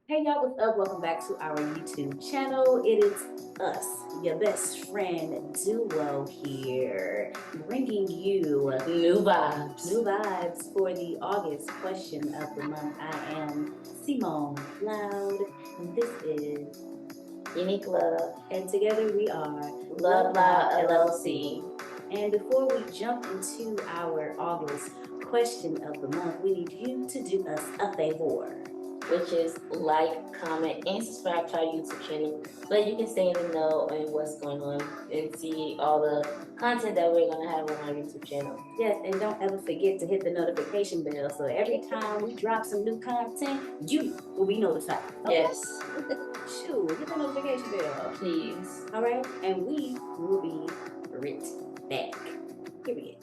Hey y'all, what's up? Welcome back to our YouTube channel. It is us, your best friend duo here, bringing you new vibes for the August question of the month. I am Simone Loud, and this is Unique Love, and together we are Love Loud LLC, And before we jump into our August question of the month, we need you to do us a favor. which is like, comment, and subscribe to our YouTube channel so that you can stay in the know and what's going on and see all the content that we're going to have on our YouTube channel. Yes, and don't ever forget to hit the notification bell so every time we drop some new content, you will be notified. Okay? Yes. Shoot, hit the notification bell. Please. All right, and we will be right back. Period.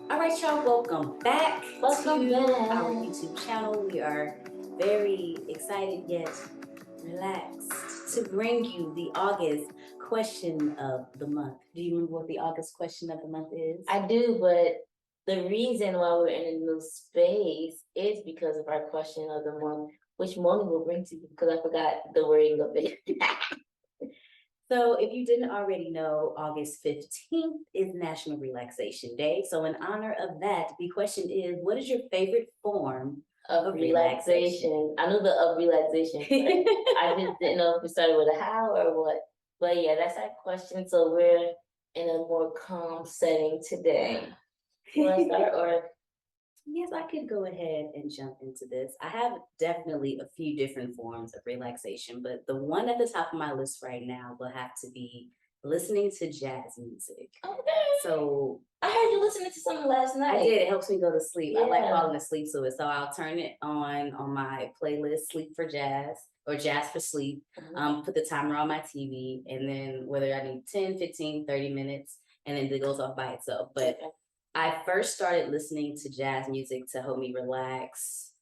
All right, y'all, welcome back to our YouTube channel. We are very excited yet relaxed to bring you the August question of the month. Do you remember what the August question of the month is? I do, but the reason why we're in a new space is because of our question of the month, which Moni will bring to you because I forgot the wording of it. So if you didn't already know, August 15th is National Relaxation Day. So in honor of that, the question is, what is your favorite form of relaxation? I knew the of relaxation, but I just didn't know if we started with a how or what. But yeah, that's our question. So we're in a more calm setting today. You want to start or? Yes, I could go ahead and jump into this. I have definitely a few different forms of relaxation, but the one at the top of my list right now will have to be listening to jazz music. Okay. So I heard you listening to something last night. I did. It helps me go to sleep. Yeah. I like falling asleep to it. So I'll turn it on my playlist, Sleep for Jazz or Jazz for Sleep. Put the timer on my TV, and then whether I need 10, 15, 30 minutes, and then it goes off by itself. But okay. I first started listening to jazz music to help me relax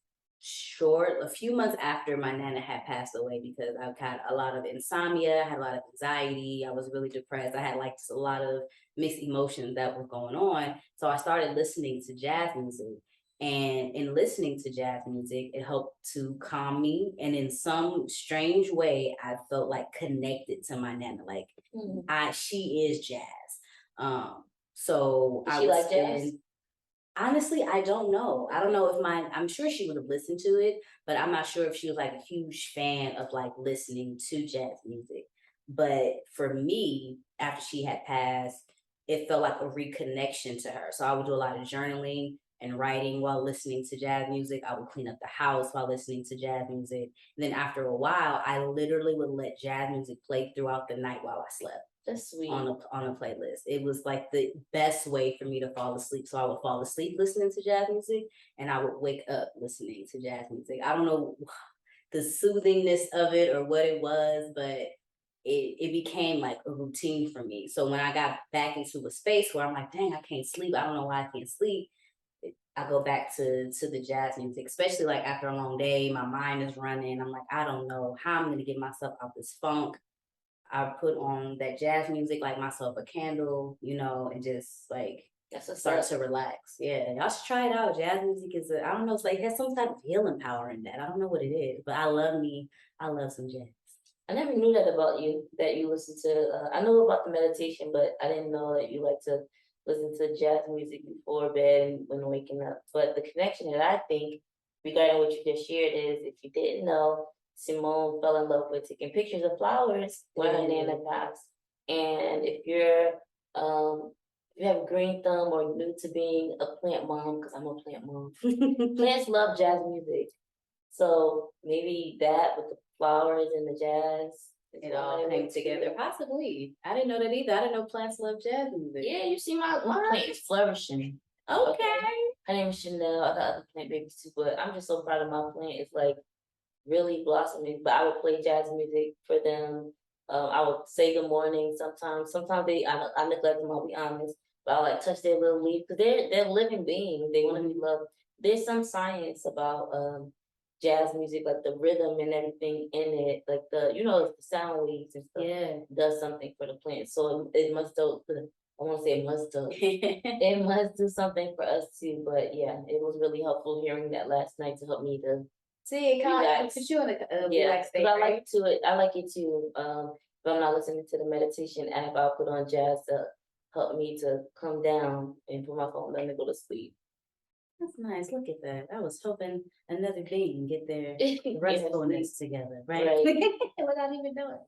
a few months after my nana had passed away because I've had a lot of insomnia, I had a lot of anxiety, I was really depressed. I had like just a lot of mixed emotions that were going on. So I started listening to jazz music. And in listening to jazz music, it helped to calm me. And in some strange way, I felt like connected to my nana. Like she is jazz. So Does she like jazz? Honestly, I don't know. I don't know if I'm sure she would have listened to it, but I'm not sure if she was like a huge fan of like listening to jazz music. But for me, after she had passed, it felt like a reconnection to her. So I would do a lot of journaling and writing while listening to jazz music. I would clean up the house while listening to jazz music. And then after a while, I literally would let jazz music play throughout the night while I slept. That's sweet. On a playlist. It was like the best way for me to fall asleep. So I would fall asleep listening to jazz music, and I would wake up listening to jazz music. I don't know the soothingness of it or what it was, but it became like a routine for me. So when I got back into a space where I'm like, dang, I can't sleep. I don't know why I can't sleep. I go back to the jazz music, especially like after a long day, my mind is running. I'm like, I don't know how I'm gonna get myself out this funk. I put on that jazz music, light myself a candle, and just like start to relax. Yeah, y'all should try it out. Jazz music I don't know, it's like it has some type of healing power in that. I don't know what it is, but I love some jazz. I never knew that about you, that you listen to, I know about the meditation, but I didn't know that you like to listen to jazz music before bed and when waking up. But the connection that I think regarding what you just shared is, if you didn't know, Simone fell in love with taking pictures of flowers when her nana passed. And if you have a green thumb or new to being a plant mom, because I'm a plant mom, plants love jazz music. So maybe that with the flowers and the jazz, it all came together. Possibly. I didn't know that either. I didn't know plants love jazz music. Yeah, you see my plant is flourishing. Okay. Her name is Chanel. I got other plant babies too, but I'm just so proud of my plant. It's like really blossoming. But I would play jazz music for them. I would say good morning sometimes. Sometimes I neglect them, I'll be honest. But I like touch their little leaf because they're living beings. They want to be loved. There's some science about jazz music, like the rhythm and everything in it, like the sound waves and stuff Yeah. does something for the plant. So it must do. I won't say it must do. It must do something for us too. But yeah, it was really helpful hearing that last night to help me to See, it kind of relax. puts you in a Yeah, relaxed state, because right? I like it too. If I'm not listening to the meditation app, I'll put on jazz to help me to come down and put my phone down and go to sleep. That's nice. Look at that. I was hoping another being get their Yeah, restfulness together, right? right. Without even knowing.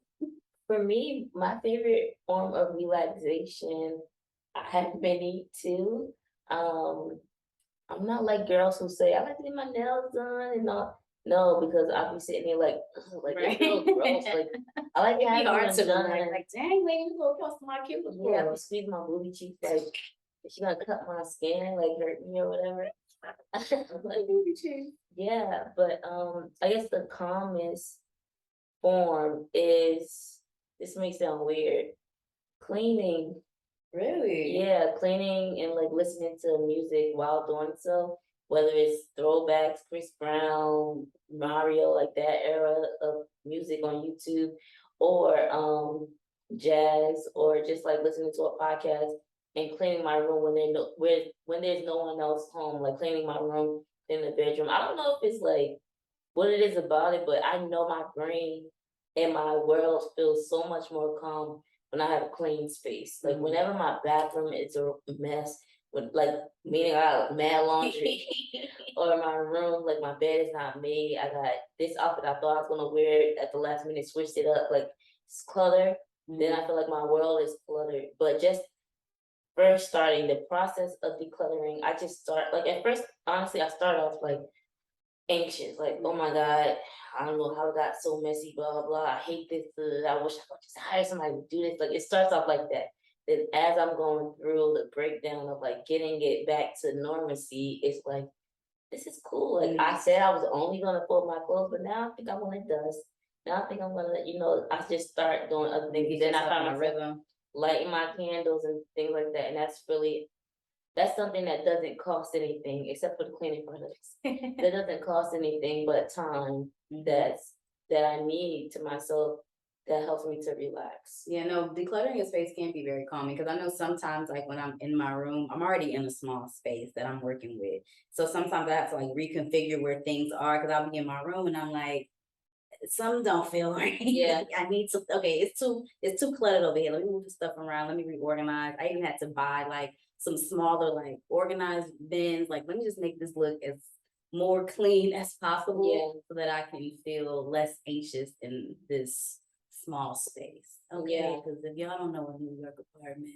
For me, my favorite form of relaxation, I have many too. Um, I'm not like girls who say I like to get my nails done and all. No, because I'll be sitting there like, ugh, like Right. it feels gross. Like I like It'd be having hard them to done. relax. Like, dang, lady, you go across my cuticle. Yeah, I be squeeze my booty cheeks like is she gonna cut my skin, like hurt me or whatever. Like, booty cheeks. yeah, but I guess the calmest form is this may sound weird. Cleaning. Really? Yeah, cleaning and like listening to music while doing so, whether it's throwbacks, Chris Brown, Mario, like that era of music on YouTube, or jazz, or just like listening to a podcast and cleaning my room when there's no one else home, like cleaning my room in the bedroom. I don't know if it's like what it is about it, but I know my brain and my world feels so much more calm when I have a clean space. Like whenever my bathroom is a mess, with like meaning I got mad laundry, or my room, like my bed is not made. I got this outfit I thought I was gonna wear at the last minute, switched it up, like it's clutter. Then I feel like my world is cluttered. But just first starting the process of decluttering, I just start like at first, honestly, I start off like anxious, like, oh my God, I don't know how it got so messy, blah, blah, blah. I hate this. I wish I could just hire somebody to do this. Like, it starts off like that. Then, as I'm going through the breakdown of like getting it back to normalcy, it's like, this is cool. Like, I said I was only going to fold my clothes, but now I think I want it dust. Now I think I'm going to, I just start doing other things. Then I find myself rhythm. lighting my candles and things like that. And that's something that doesn't cost anything except for the cleaning products. That doesn't cost anything but time that I need to myself that helps me to relax. Yeah, no, decluttering a space can be very calming because I know sometimes, like when I'm in my room, I'm already in a small space that I'm working with. So sometimes I have to like reconfigure where things are because I'll be in my room and I'm like, some don't feel right. Yeah. Like, I need to. Okay, it's too cluttered over here. Let me move the stuff around. Let me reorganize. I even had to buy like some smaller like organized bins. Like let me just make this look as more clean as possible so that I can feel less anxious in this small space. Okay, because if y'all don't know a New York apartment,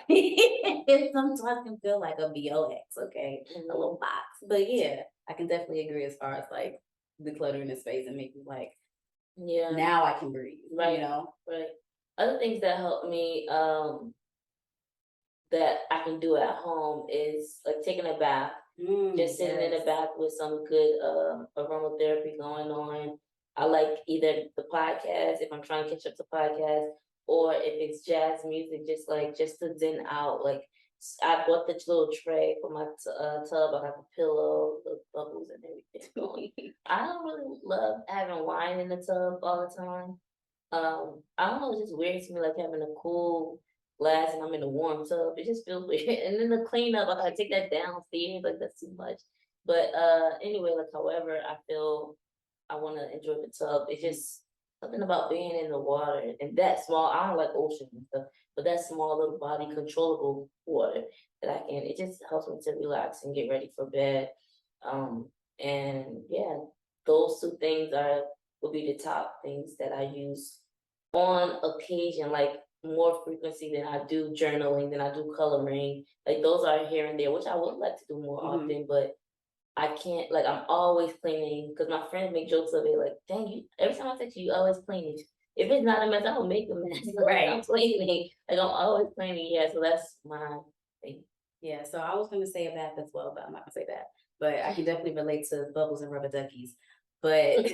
it sometimes can feel like a BOX. Okay, a little box. But yeah, I can definitely agree as far as like decluttering the space and make me like, now I can breathe. Right. Right. Other things that help me that I can do at home is like taking a bath. Just sitting in a bath with some good aromatherapy going on. I like either the podcast if I'm trying to catch up to podcast, or if it's jazz music, just to zen out. Like I bought this little tray for my tub. I have a pillow, the bubbles and everything. I don't really love having wine in the tub all the time. I don't know, it's just weird to me like having a cool glass and I'm in a warm tub. It just feels weird. And then the cleanup, I gotta take that downstairs, like that's too much. But anyway, like however I feel I wanna enjoy the tub. It's just something about being in the water and that small, I don't like ocean and stuff, but that small little body controllable water that I can, it just helps me to relax and get ready for bed. And yeah, those two things will be the top things that I use on occasion, like more frequency than I do journaling, than I do coloring. Like those are here and there, which I would like to do more often, but I can't, like I'm always cleaning because my friends make jokes of it, like, dang you, every time I text you, you always cleaning. If it's not a mess, I don't make a mess. Right. I'm cleaning. Like I'm always cleaning, yeah, so that's my thing. Yeah, so I was gonna say a bath as well, but I'm not gonna say that. But I can definitely relate to bubbles and rubber duckies. But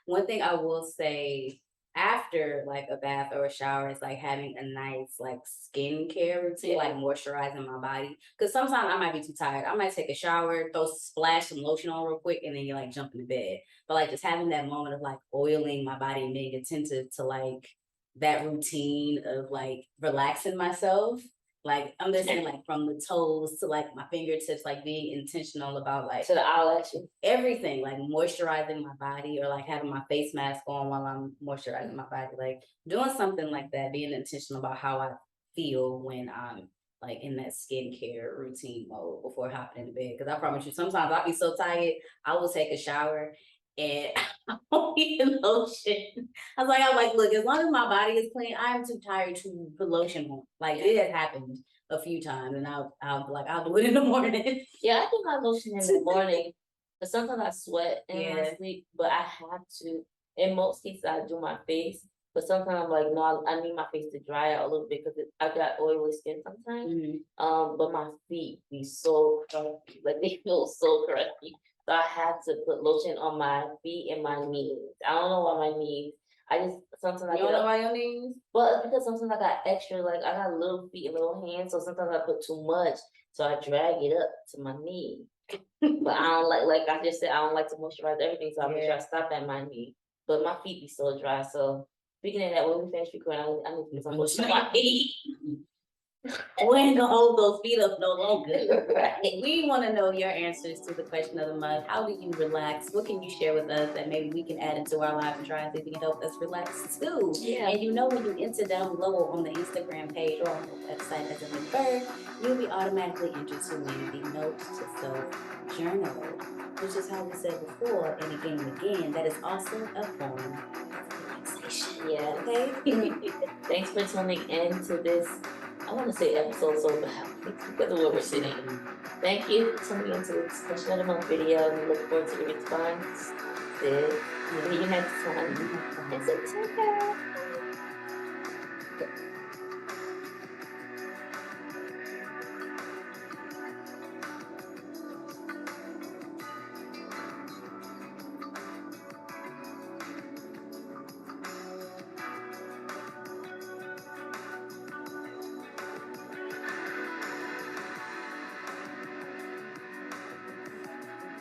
one thing I will say after like a bath or a shower, it's like having a nice like skincare routine, like moisturizing my body. Because sometimes I might be too tired. I might take a shower, throw splash some lotion on real quick, and then you like jump into bed. But like just having that moment of like oiling my body and being attentive to like that routine of like relaxing myself. Like I'm just saying, like from the toes to like my fingertips, like being intentional about like To the eyelashes. everything, like moisturizing my body or like having my face mask on while I'm moisturizing my body, like doing something like that, being intentional about how I feel when I'm like in that skincare routine mode before hopping into bed. Because I promise you, sometimes I'll be so tired, I will take a shower and I won't even lotion. I'm like, look, as long as my body is clean, I'm too tired to put lotion on. Like it has happened a few times, and I'll be like, I'll do it in the morning. Yeah, I do my lotion in the morning, but sometimes I sweat in my Yeah. sleep. But I have to. In most cases, I do my face. But sometimes I'm like, no, I need my face to dry out a little bit because I got oily skin sometimes. But my feet be so crunchy, like they feel so crunchy. So I have to put lotion on my feet and my knees. I don't know why my knees. I just sometimes I You don't get know up. why your knees? But because sometimes I got extra, like I got little feet and little hands, so sometimes I put too much, so I drag it up to my knee. But I don't like I just said, I don't like to moisturize everything, so I make sure I stop at my knee. But my feet be so dry, so speaking of that, when we finish recording, I need to put some lotion on my feet. We ain't gonna hold those feet up no longer. Right. We want to know your answers to the question of the month. How do you relax? What can you share with us that maybe we can add into our life and try and see if we can help us relax too? Yeah. And you know, when you enter down below on the Instagram page or on the website as a member, you'll be automatically entered to win the Note to Self Journal, which is how we said before, and again, that is also a form of relaxation. Yeah. Okay. Thanks for tuning in to this. I want to say episode so bad because of where we're sitting. Thank you for tuning into this question of the month video. We look forward to the response. See you next time. It's a